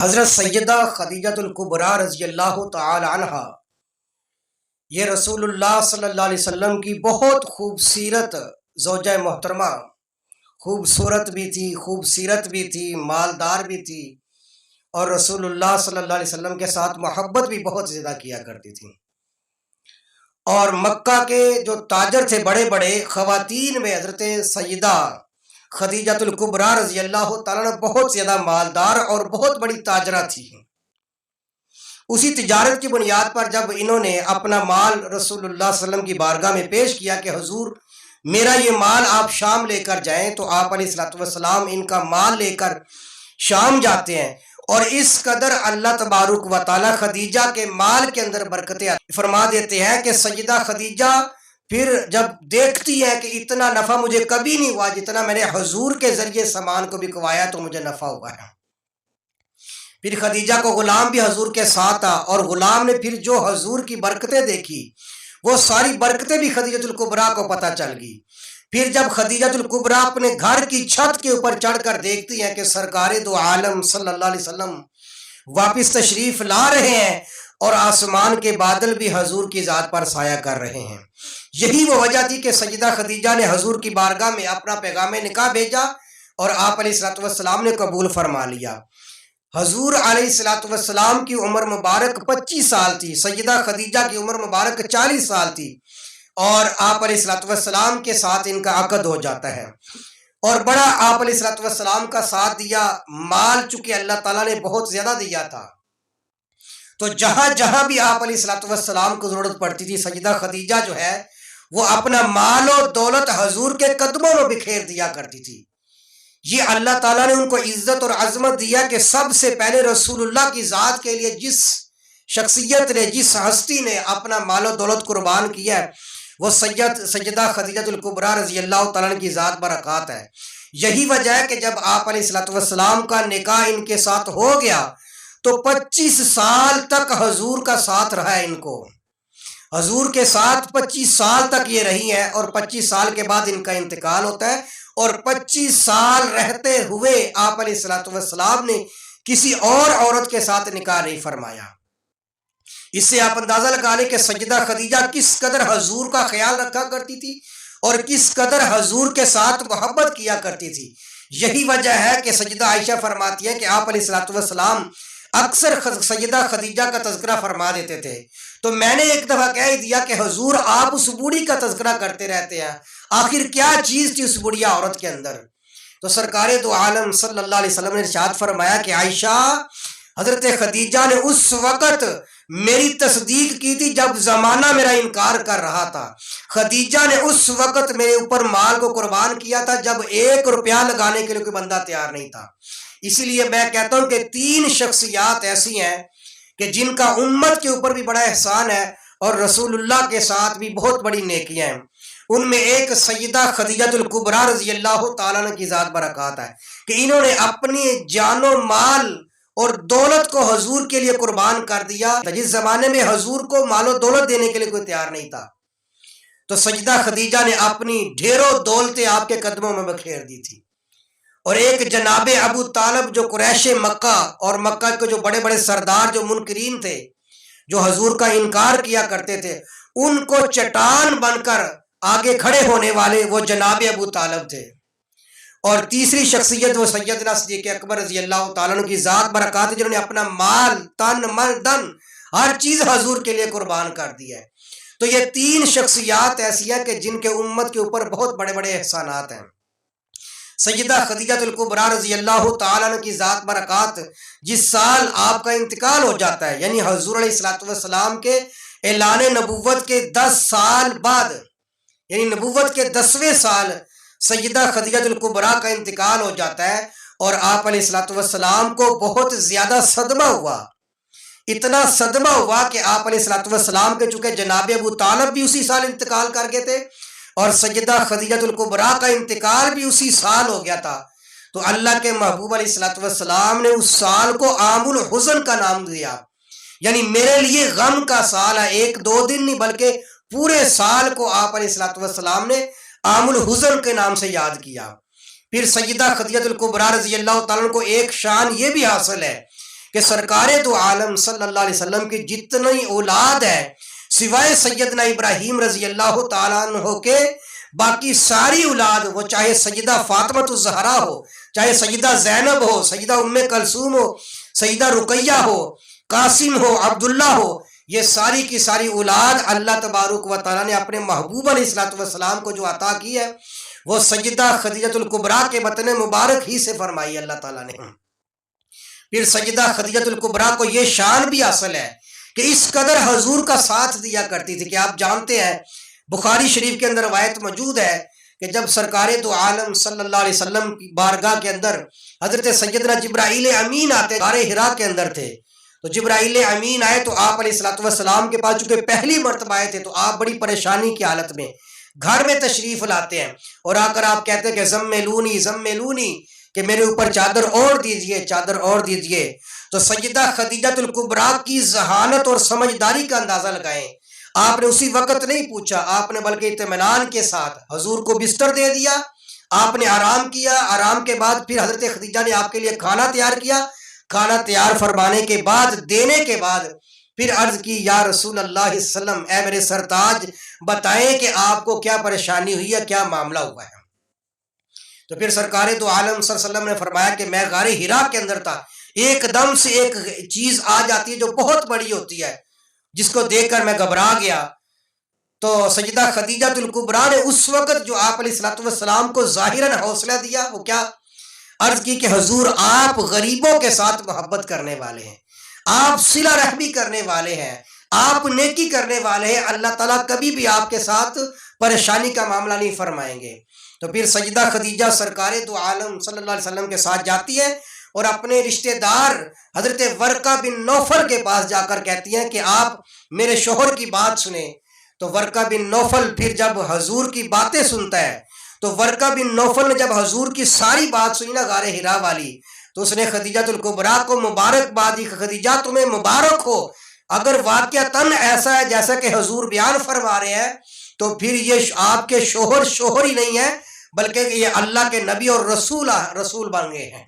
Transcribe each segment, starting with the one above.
حضرت سیدہ خدیجہ الکبریٰ رضی اللہ تعالی عنہا، یہ رسول اللہ صلی اللہ علیہ وسلم کی بہت خوبصورت زوجہ محترمہ، خوبصورت بھی تھی، خوبصورت بھی تھی، مالدار بھی تھی، اور رسول اللہ صلی اللہ علیہ وسلم کے ساتھ محبت بھی بہت زیادہ کیا کرتی تھی۔ اور مکہ کے جو تاجر تھے بڑے بڑے خواتین میں حضرت سیدہ خدیجہ الکبریٰ رضی اللہ تعالیٰ عنہ بہت زیادہ مالدار اور بہت بڑی تاجرہ تھی۔ اسی تجارت کی بنیاد پر جب انہوں نے اپنا مال رسول اللہ صلی اللہ علیہ وسلم کی بارگاہ میں پیش کیا کہ حضور میرا یہ مال آپ شام لے کر جائیں، تو آپ علیہ الصلوۃ والسلام ان کا مال لے کر شام جاتے ہیں، اور اس قدر اللہ تبارک و تعالیٰ خدیجہ کے مال کے اندر برکتیں فرما دیتے ہیں کہ سیدہ خدیجہ پھر جب دیکھتی ہے کہ اتنا نفع مجھے کبھی نہیں ہوا جتنا میں نے حضور کے ذریعے سامان کو بکوایا تو مجھے نفع ہوا ہے۔ پھر خدیجہ کو غلام بھی حضور کے ساتھ تھا، اور غلام نے پھر جو حضور کی برکتیں دیکھی وہ ساری برکتیں بھی خدیجہ الکبریٰ کو پتہ چل گئی۔ پھر جب خدیجہ الکبریٰ اپنے گھر کی چھت کے اوپر چڑھ کر دیکھتی ہیں کہ سرکار دو عالم صلی اللہ علیہ وسلم واپس تشریف لا رہے ہیں اور آسمان کے بادل بھی حضور کی ذات پر سایہ کر رہے ہیں، یہی وہ وجہ تھی کہ سیدہ خدیجہ نے حضور کی بارگاہ میں اپنا پیغام نکاح بھیجا اور آپ علیہ الصلوۃ والسلام نے قبول فرما لیا۔ حضور علیہ الصلوۃ والسلام کی عمر مبارک 25 سال تھی، سیدہ خدیجہ کی عمر مبارک 40 سال تھی، اور آپ علیہ الصلوۃ والسلام کے ساتھ ان کا عقد ہو جاتا ہے۔ اور بڑا آپ علیہ الصلوۃ والسلام کا ساتھ دیا، مال چونکہ اللہ تعالیٰ نے بہت زیادہ دیا تھا، تو جہاں جہاں بھی آپ علیہ الصلوۃ والسلام کو ضرورت پڑتی تھی، سیدہ خدیجہ جو ہے وہ اپنا مال و دولت حضور کے قدموں میں بکھیر دیا کرتی تھی۔ یہ اللہ تعالیٰ نے ان کو عزت اور عظمت دیا کہ سب سے پہلے رسول اللہ کی ذات کے لیے جس شخصیت نے، جس ہستی نے اپنا مال و دولت قربان کیا ہے وہ سیدہ خدیجہ الکبریٰ رضی اللہ تعالیٰ کی ذات برکات ہے۔ یہی وجہ ہے کہ جب آپ علیہ الصلوۃ والسلام کا نکاح ان کے ساتھ ہو گیا تو 25 سال تک حضور کا ساتھ رہا ہے، ان کو حضور کے ساتھ 25 سال تک یہ رہی ہیں، اور 25 سال کے بعد ان کا انتقال ہوتا ہے، اور 25 سال رہتے ہوئے آپ علیہ الصلوۃ والسلام نے کسی اور عورت کے ساتھ نکاح نہیں فرمایا۔ اس سے آپ اندازہ لگا لیں کہ سیدہ خدیجہ کس قدر حضور کا خیال رکھا کرتی تھی اور کس قدر حضور کے ساتھ محبت کیا کرتی تھی۔ یہی وجہ ہے کہ سیدہ عائشہ فرماتی ہے کہ آپ علیہ الصلوۃ والسلام اکثر سیدہ خدیجہ کا تذکرہ فرما دیتے تھے، تو میں نے ایک دفعہ کہہ دیا کہ حضور آپ اس بوڑھی کا تذکرہ کرتے رہتے ہیں، آخر کیا چیز تھی اس بڑھیا عورت کے اندر؟ تو سرکار دو عالم صلی اللہ علیہ وسلم نے ارشاد فرمایا کہ عائشہ، حضرت خدیجہ نے اس وقت میری تصدیق کی تھی جب زمانہ میرا انکار کر رہا تھا، خدیجہ نے اس وقت میرے اوپر مال کو قربان کیا تھا جب 1 روپیہ لگانے کے لیے کوئی بندہ تیار نہیں تھا۔ اسی لیے میں کہتا ہوں کہ 3 شخصیات ایسی ہیں کہ جن کا امت کے اوپر بھی بڑا احسان ہے اور رسول اللہ کے ساتھ بھی بہت بڑی نیکیاں ہیں۔ ان میں ایک سیدہ خدیجہ الکبریٰ رضی اللہ تعالیٰ عنہ کی ذات برکات ہے کہ انہوں نے اپنی جان و مال اور دولت کو حضور کے لیے قربان کر دیا، جس زمانے میں حضور کو مال و دولت دینے کے لیے کوئی تیار نہیں تھا، تو سیدہ خدیجہ نے اپنی ڈھیروں دولتیں آپ کے قدموں میں بکھیر دی تھی۔ اور ایک جناب ابو طالب جو قریش مکہ اور مکہ کے جو بڑے بڑے سردار جو منکرین تھے، جو حضور کا انکار کیا کرتے تھے، ان کو چٹان بن کر آگے کھڑے ہونے والے وہ جناب ابو طالب تھے۔ اور تیسری شخصیت وہ سیدنا صدیق اکبر رضی اللہ تعالیٰ عنہ کی ذات برکات ہے، جنہوں نے اپنا مال، تن، من، دن، ہر چیز حضور کے لیے قربان کر دی ہے۔ تو یہ 3 شخصیات ایسی ہیں کہ جن کے امت کے اوپر بہت بڑے بڑے احسانات ہیں۔ سیدہ خدیجہ الکبریٰ رضی اللہ تعالیٰ عنہ کی ذات برکات جس سال آپ کا انتقال ہو جاتا ہے، یعنی حضور علیہ الصلوۃ والسلام کے اعلان نبوت کے 10 سال بعد، یعنی نبوت کے 10ویں سال سیدہ خدیجہ الکبریٰ کا انتقال ہو جاتا ہے، اور آپ علیہ الصلوۃ والسلام کو بہت زیادہ صدمہ ہوا، اتنا صدمہ ہوا کہ آپ علیہ الصلوۃ والسلام کے چونکہ جناب ابو طالب بھی اسی سال انتقال کر گئے تھے اور سیدہ خدیجہ الکبریٰ کا انتقال بھی اسی سال ہو گیا تھا، تو اللہ کے محبوب علیہ الصلوۃ والسلام نے اس سال کو عام الحزن کا نام دیا، یعنی میرے لیے غم کا سال ہے، 1-2 دن نہیں بلکہ پورے سال کو آپ علیہ الصلوۃ والسلام نے عام الحزن کے نام سے یاد کیا۔ پھر سیدہ خدیجہ الکبریٰ رضی اللہ تعالیٰ عنہ کو ایک شان یہ بھی حاصل ہے کہ سرکار دو عالم صلی اللہ علیہ وسلم کی جتنی اولاد ہے سوائے سیدنا ابراہیم رضی اللہ تعالیٰ عنہ کے، باقی ساری اولاد، وہ چاہے سیدہ فاطمہ الزہرا ہو، چاہے سیدہ زینب ہو، سیدہ ام کلثوم ہو، سیدہ رقیہ ہو، قاسم ہو، عبداللہ ہو، یہ ساری کی ساری اولاد اللہ تبارک و تعالیٰ نے اپنے محبوب علیہ الصلوۃ والسلام کو جو عطا کی ہے وہ سیدہ خدیجۃ الکبریٰ کے بطن مبارک ہی سے فرمائی اللہ تعالیٰ نے۔ پھر سیدہ خدیجۃ الکبریٰ کو یہ شان بھی حاصل ہے کہ اس قدر حضور کا ساتھ دیا کرتی تھی کہ آپ جانتے ہیں بخاری شریف کے اندر روایت موجود ہے کہ جب سرکار دو عالم صلی اللہ علیہ وسلم کی بارگاہ کے اندر حضرت سیدنا جبرائیل امین آتے، غار حرا کے اندر تھے، تو جبرائیل امین آئے تو آپ علیہ الصلوۃ والسلام کے پاس چونکہ پہلی مرتبہ آئے تھے تو آپ بڑی پریشانی کی حالت میں گھر میں تشریف لاتے ہیں اور آ کر آپ کہتے ہیں کہ زملونی زملونی، کہ میرے اوپر چادر اوڑھ دیجئے، چادر اوڑھ دیجئے۔ تو سیدہ خدیجۃ الکبریٰ کی ذہانت اور سمجھداری کا اندازہ لگائیں، آپ نے اسی وقت نہیں پوچھا، آپ نے بلکہ اطمینان کے ساتھ حضور کو بستر دے دیا، آپ نے آرام کیا، آرام کے بعد پھر حضرت خدیجہ نے آپ کے لیے کھانا تیار کیا، کھانا تیار فرمانے کے بعد، دینے کے بعد پھر عرض کی یا رسول اللہ صلی اللہ علیہ وسلم، اے میرے سرتاج بتائیں کہ آپ کو کیا پریشانی ہوئی ہے، کیا معاملہ ہوا ہے۔ تو پھر سرکار دو عالم صلی اللہ علیہ وسلم نے فرمایا کہ میں غار حرا کے اندر تھا، ایک دم سے ایک چیز آ جاتی ہے جو بہت بڑی ہوتی ہے، جس کو دیکھ کر میں گھبرا گیا۔ تو سیدہ خدیجۃ الکبریٰ نے اس وقت جو آپ علیہ الصلوۃ والسلام کو ظاہراً حوصلہ دیا، وہ کیا؟ عرض کی کہ حضور آپ غریبوں کے ساتھ محبت کرنے والے ہیں، آپ صلہ رحمی کرنے والے ہیں، آپ نیکی کرنے والے ہیں، اللہ تعالیٰ کبھی بھی آپ کے ساتھ پریشانی کا معاملہ نہیں فرمائیں گے۔ تو پھر سیدہ خدیجہ سرکار دو عالم صلی اللہ علیہ وسلم کے ساتھ جاتی ہے اور اپنے رشتہ دار حضرت ورقہ بن نوفل کے پاس جا کر کہتی ہیں کہ آپ میرے شوہر کی بات سنیں۔ تو ورقہ بن نوفل پھر جب حضور کی باتیں سنتا ہے تو ورقہ بن نوفل نے جب حضور کی ساری بات سنی نا غار حرا والی، تو اس نے خدیجۃ الکبریٰ کو مبارکباد دی کہ خدیجہ تمہیں مبارک ہو، اگر واقعتاً ایسا ہے جیسا کہ حضور بیان فرما رہے ہیں تو پھر یہ آپ کے شوہر ہی نہیں ہے بلکہ یہ اللہ کے نبی اور رسول بن گئے ہیں۔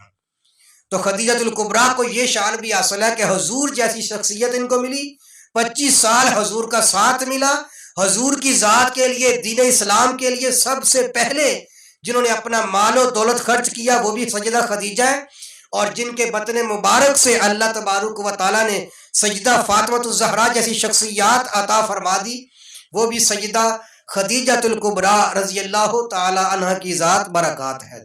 تو خدیجۃ الکبریٰ کو یہ شان بھی حاصل ہے کہ حضور جیسی شخصیت ان کو ملی، 25 سال حضور کا ساتھ ملا، حضور کی ذات کے لیے، دین اسلام کے لیے سب سے پہلے جنہوں نے اپنا مال و دولت خرچ کیا وہ بھی سیدہ خدیجہ ہے، اور جن کے بطن مبارک سے اللہ تبارک و تعالیٰ نے سیدہ فاطمہ الزہرا جیسی شخصیات عطا فرما دی، وہ بھی سیدہ خدیجۃ الکبریٰ رضی اللہ تعالی عنہ کی ذات برکات ہے۔